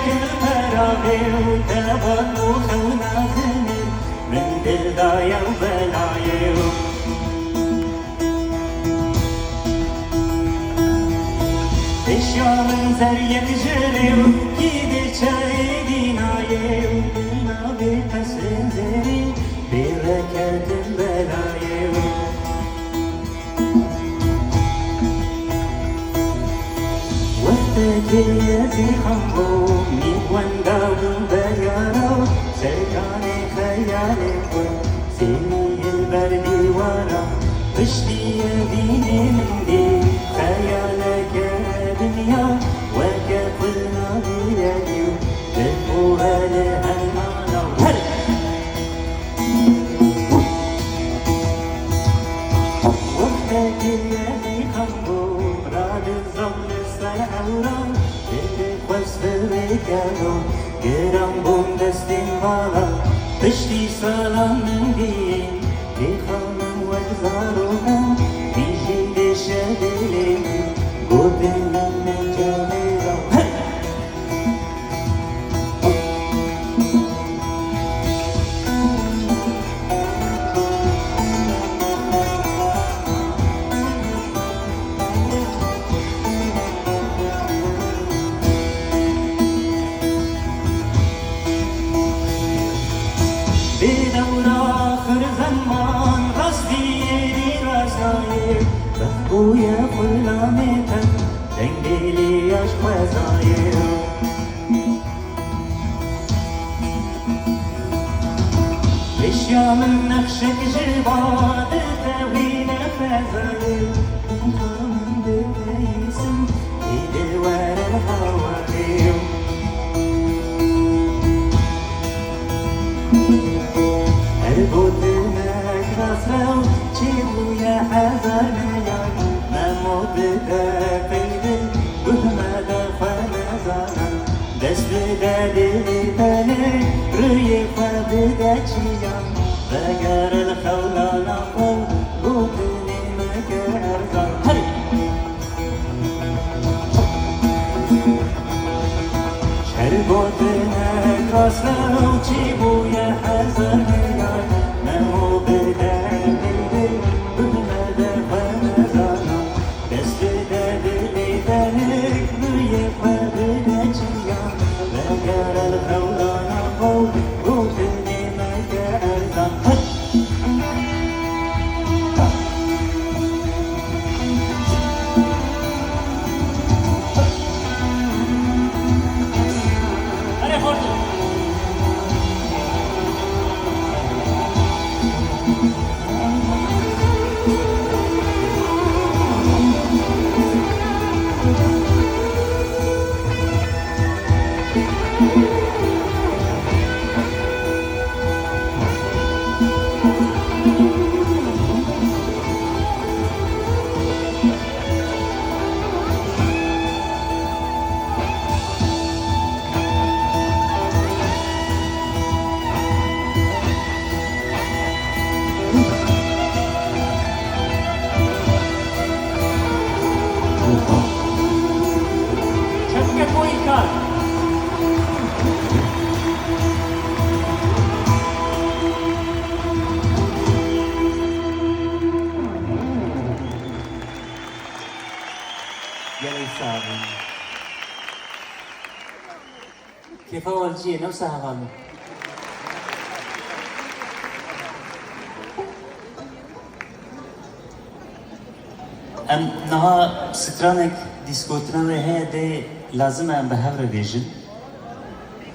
كل فراغي وتبان وخوناتني من دردايا وبلايا اشياء من زرية جري وكيد شايدين عيه وقلنا بحسن زري بركات البلايا وقتك يزي خمبومي وانداو بيارو سرقاني خيالي سيني البرد ورا بشتي يديني من دي خيالك دنيا وكفلنا بيدي تبوها لهالمعنى وقتك يدي خمبوم راد الظل السرعورا بدك وصف الركالو قرام بوم دستين بالا بشتي سلام من دين بخانم وزاروها بيجي دشدلي قدنا من جميلة بدور آخر زمان غصبي رسايل بخبويا خلامتك دنجلي عشق وزايل اشياء من نقشك جربان تهوين فزايل من دقيسم يدور الحواليل البوتنك راسو تشيبو يا حذر مياك ما موتك فيدل وهما دخوانا زانا دس بدا دلتاني ريفا بدا تشيان بقر الخولانا قول بوتني مكار زان البوتنك راسو تشيبو يا حذر مياك ما موتك كيف أول شيء نفسها غالي ام نها سترانك ديسكوتنا وهي دي لازم ام بهور بيجن